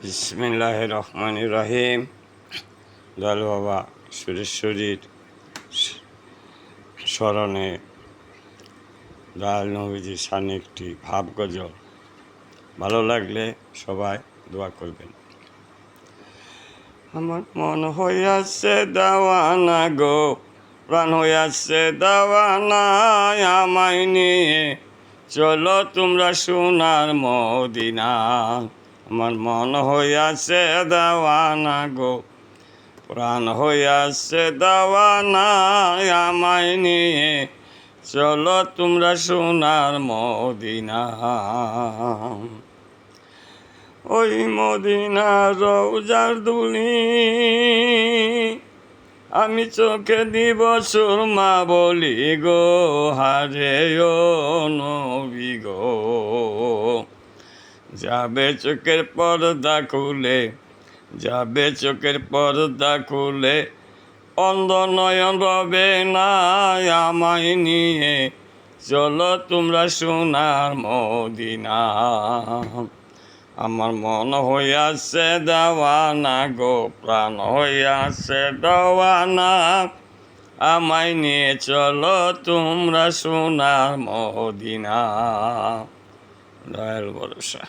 বিসমিল্লাহির রহমানির রহিম। দয়াল বাবা সুরেশ্বরীর স্মরণে দয়াল নবীজির সামনে একটি ভাব গজল। ভালো লাগলে সবাই দোয়া করবেন। আমার মন হইয়াছে দেওয়ানা গো, প্রাণ হইয়াছে দেওয়ানা, আমায় নিয়ে চলো তোমরা সোনার মদিনা। আমার মন হইয়াছে দেওয়ানা গো, প্রাণ হইয়াছে দেওয়ানা, আমায় নিয়ে চলো তোমরা সোনার মদিনা। ওই মদিনার রওজার ধুলি আমি চোখে দিব সুরমা বলি গো, হারে ও নবী গো। যাবে চোখের পর্দা খুলে, যাবে চোখের পর্দা খুলে, অন্ধ নয়ন রবে না, আমায় নিয়ে চলো তোমরা সোনার মদিনা। আমার মন হইয়াছে দেওয়ানা গো, প্রাণ হইয়াছে দেওয়ানা, আমায় নিয়ে চলো তোমরা সোনার মদিনা। দয়াল ভরসা।